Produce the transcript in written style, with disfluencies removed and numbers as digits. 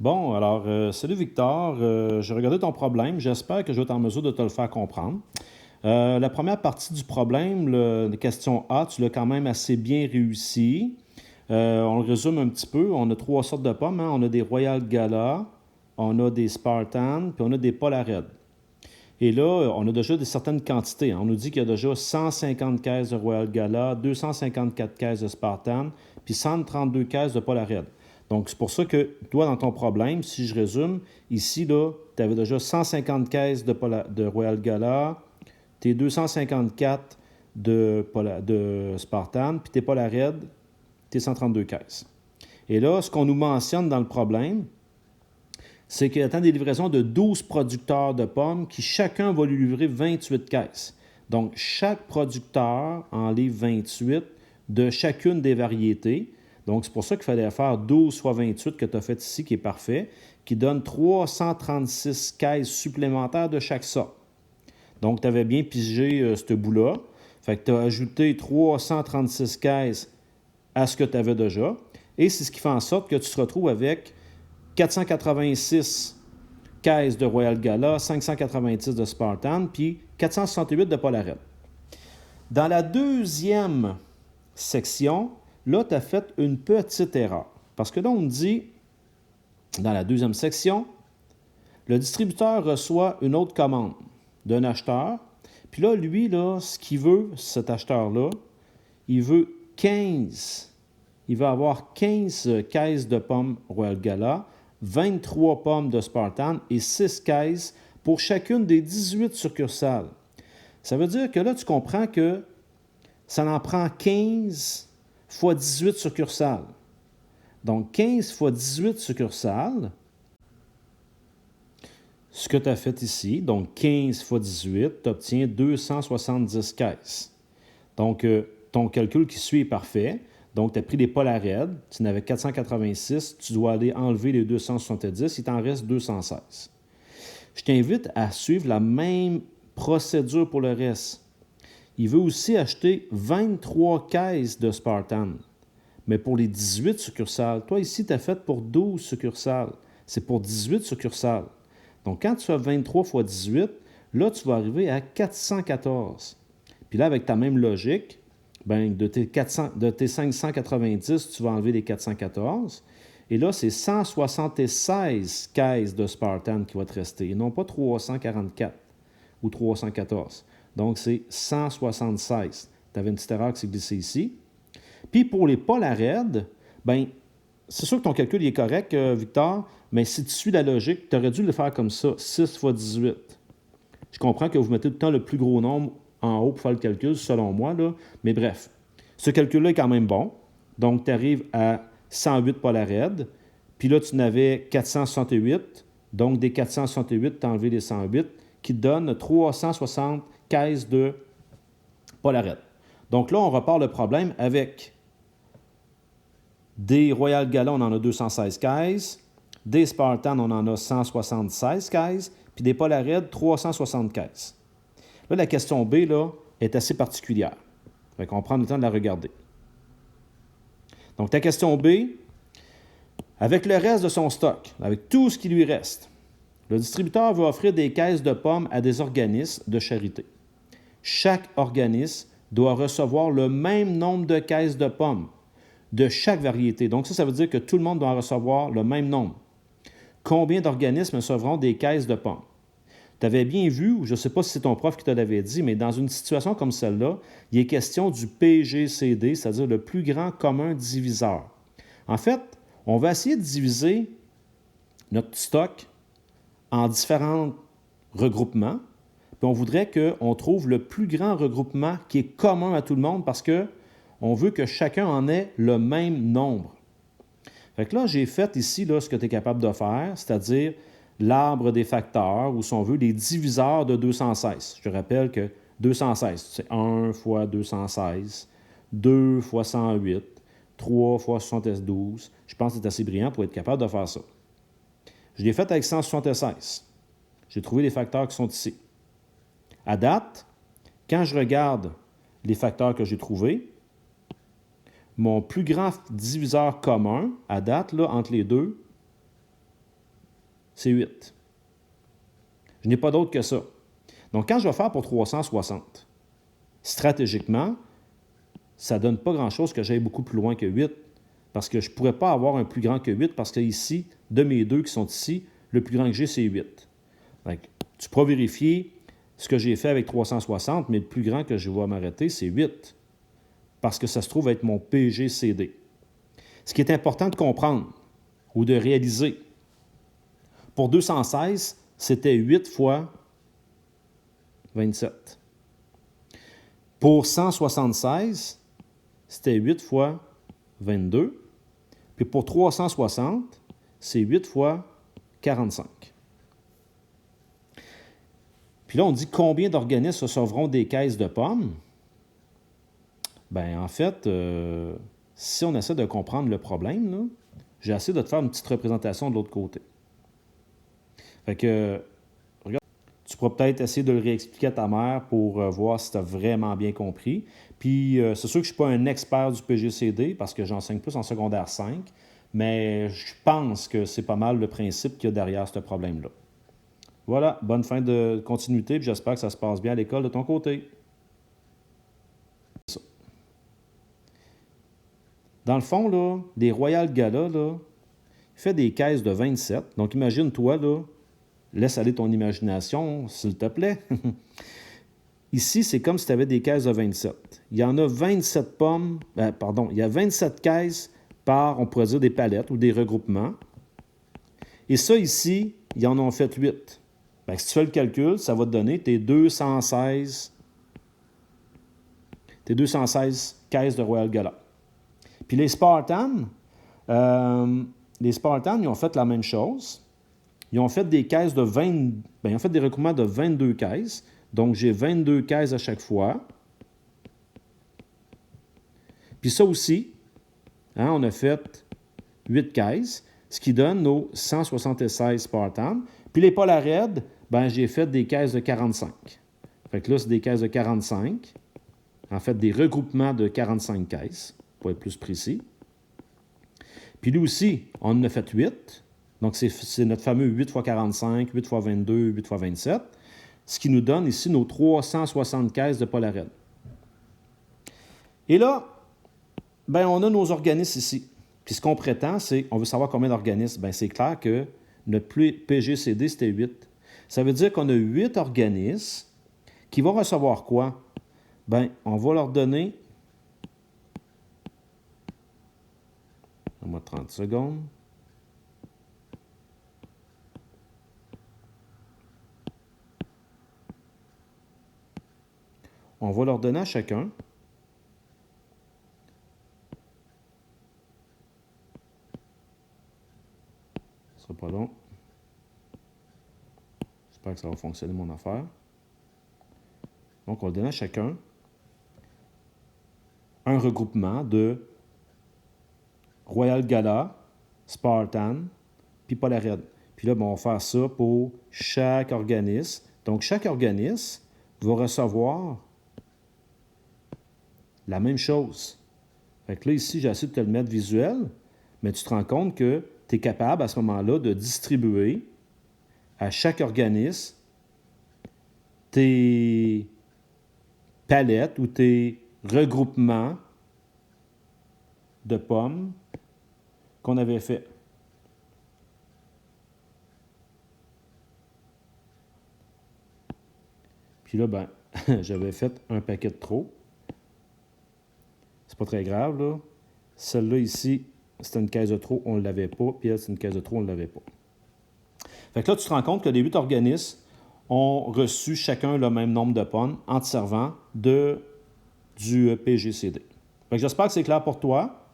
Bon, alors, salut Victor. J'ai regardé ton problème. J'espère que je vais être en mesure de te le faire comprendre. La première partie du problème, la question A, tu l'as quand même assez bien réussi. On le résume un petit peu. On a trois sortes de pommes, hein. On a des Royal Gala, on a des Spartan, puis on a des Polar Red. Et là, on a déjà certaines quantités, hein. On nous dit qu'il y a déjà 150 caisses de Royal Gala, 254 caisses de Spartan, puis 132 caisses de Polar Red. Donc, c'est pour ça que toi, dans ton problème, si je résume, ici, là, tu avais déjà 150 caisses de Royal Gala, tes 254 de Spartan, puis tes Polar Red, tes 132 caisses. Et là, ce qu'on nous mentionne dans le problème, c'est qu'il attend des livraisons de 12 producteurs de pommes qui chacun va lui livrer 28 caisses. Donc, chaque producteur en livre 28 de chacune des variétés. Donc, c'est pour ça qu'il fallait faire 12 fois 28 que tu as fait ici, qui est parfait, qui donne 336 caisses supplémentaires de chaque sorte. Donc, tu avais bien pigé ce bout-là. Fait que tu as ajouté 336 caisses à ce que tu avais déjà. Et c'est ce qui fait en sorte que tu te retrouves avec 486 caisses de Royal Gala, 590 de Spartan, puis 468 de Polar Red. Dans la deuxième section, là, tu as fait une petite erreur. Parce que là, on dit, dans la deuxième section, le distributeur reçoit une autre commande d'un acheteur. Puis là, lui, là, ce qu'il veut, cet acheteur-là, il veut 15. Il va avoir 15 caisses de pommes Royal Gala, 23 pommes de Spartan et 6 caisses pour chacune des 18 succursales. Ça veut dire que là, tu comprends que ça en prend 15 fois 18 succursales. Donc, 15 fois 18 succursales, ce que tu as fait ici, donc 15 fois 18, tu obtiens 270 caisses. Donc, ton calcul qui suit est parfait. Donc, tu as pris les Polar Red, tu en avais 486, tu dois aller enlever les 270, il t'en reste 216. Je t'invite à suivre la même procédure pour le reste. Il veut aussi acheter 23 caisses de Spartan, mais pour les 18 succursales. Toi, ici, tu as fait pour 12 succursales. C'est pour 18 succursales. Donc, quand tu fais 23 fois 18, là, tu vas arriver à 414. Puis là, avec ta même logique, ben, de tes 590, tu vas enlever les 414. Et là, c'est 176 caisses de Spartan qui vont te rester, et non pas 344 ou 314. Donc, c'est 176. Tu avais une petite erreur qui s'est glissée ici. Puis pour les Polar Red, ben, c'est sûr que ton calcul est correct, Victor, mais si tu suis la logique, tu aurais dû le faire comme ça, 6 fois 18. Je comprends que vous mettez tout le temps le plus gros nombre en haut pour faire le calcul, selon moi, là. Mais bref, ce calcul-là est quand même bon. Donc, tu arrives à 108 Polar Red. Puis là, tu n'avais 468. Donc, des 468, tu as enlevé les 108, qui te donne 360 caisses de Polar Red. Donc là, on repart le problème avec des Royal Gala, on en a 216 caisses. Des Spartan, on en a 176 caisses. Puis des Polar Red, 360 caisses. Là, la question B là, est assez particulière. Fait qu'on prend le temps de la regarder. Donc, ta question B, avec le reste de son stock, avec tout ce qui lui reste, le distributeur veut offrir des caisses de pommes à des organismes de charité. Chaque organisme doit recevoir le même nombre de caisses de pommes de chaque variété. Donc, ça veut dire que tout le monde doit en recevoir le même nombre. Combien d'organismes recevront des caisses de pommes? Tu avais bien vu, ou je ne sais pas si c'est ton prof qui te l'avait dit, mais dans une situation comme celle-là, il est question du PGCD, c'est-à-dire le plus grand commun diviseur. En fait, on va essayer de diviser notre stock en différents regroupements, puis on voudrait qu'on trouve le plus grand regroupement qui est commun à tout le monde parce qu'on veut que chacun en ait le même nombre. Fait que là, j'ai fait ici là, ce que tu es capable de faire, c'est-à-dire l'arbre des facteurs, ou si on veut, les diviseurs de 216. Je te rappelle que 216, c'est 1 fois 216, 2 fois 108, 3 fois 72. Je pense que c'est assez brillant pour être capable de faire ça. Je l'ai fait avec 176. J'ai trouvé les facteurs qui sont ici. À date, quand je regarde les facteurs que j'ai trouvés, mon plus grand diviseur commun, à date, là, entre les deux, c'est 8. Je n'ai pas d'autre que ça. Donc, quand je vais faire pour 360, stratégiquement, ça ne donne pas grand-chose que j'aille beaucoup plus loin que 8, parce que je ne pourrais pas avoir un plus grand que 8, parce que ici, de mes deux qui sont ici, le plus grand que j'ai, c'est 8. Donc, tu pourras vérifier ce que j'ai fait avec 360, mais le plus grand que je vais m'arrêter, c'est 8, parce que ça se trouve être mon PGCD. Ce qui est important de comprendre ou de réaliser, pour 216, c'était 8 fois 27. Pour 176, c'était 8 fois 22. Puis pour 360, c'est 8 fois 45. Puis là, on dit combien d'organismes recevront des caisses de pommes? Bien, en fait, si on essaie de comprendre le problème, là, j'ai essayé de te faire une petite représentation de l'autre côté. Fait que, regarde, tu pourras peut-être essayer de le réexpliquer à ta mère pour voir si tu as vraiment bien compris. Puis, c'est sûr que je ne suis pas un expert du PGCD parce que j'enseigne plus en secondaire 5, mais je pense que c'est pas mal le principe qu'il y a derrière ce problème-là. Voilà, bonne fin de continuité, puis j'espère que ça se passe bien à l'école de ton côté. Dans le fond, là, des Royal Gala, là, il fait des caisses de 27. Donc, imagine-toi, là, laisse aller ton imagination, s'il te plaît. Ici, c'est comme si tu avais des caisses de 27. Il y en a 27 pommes, il y a 27 caisses par, on pourrait dire, des palettes ou des regroupements. Et ça, ici, ils en ont fait 8. Bien, si tu fais le calcul, ça va te donner tes 216 caisses de Royal Gala. Puis les Spartans, ils ont fait la même chose. Ils ont fait des caisses de 20... Bien, ils ont fait des regroupements de 22 caisses. Donc, j'ai 22 caisses à chaque fois. Puis ça aussi, hein, on a fait 8 caisses, ce qui donne nos 176 Spartans. Puis les Polared, ben, j'ai fait des caisses de 45. Fait que là, c'est des caisses de 45. En fait, des regroupements de 45 caisses, pour être plus précis. Puis lui aussi, on en a fait 8. Donc, c'est notre fameux 8 x 45, 8 x 22, 8 x 27, ce qui nous donne ici nos 360 caisses de Polared. Et là, ben, on a nos organismes ici. Puis ce qu'on prétend, c'est, on veut savoir combien d'organismes. Bien, c'est clair que notre PGCD, c'était 8. Ça veut dire qu'on a 8 organismes qui vont recevoir quoi? Bien, on va leur donner... Donne-moi 30 secondes. On va leur donner à chacun ce sera pas long. J'espère que ça va fonctionner mon affaire. Donc, on va donner à chacun un regroupement de Royal Gala, Spartan, puis Polared. Puis là, ben, on va faire ça pour chaque organisme. Donc, chaque organisme va recevoir la même chose. Fait que là, ici, j'ai essayé de te le mettre visuel, mais tu te rends compte que tu es capable à ce moment-là de distribuer à chaque organisme tes palettes ou tes regroupements de pommes qu'on avait fait. Puis là, ben, j'avais fait un paquet de trop. C'est pas très grave, là. Celle-là ici, c'était une caisse de trop, on ne l'avait pas. Puis elle, c'est une caisse de trop, on ne l'avait pas. Fait que là, tu te rends compte que les 8 organismes ont reçu chacun le même nombre de pommes en te servant du PGCD. Fait que j'espère que c'est clair pour toi.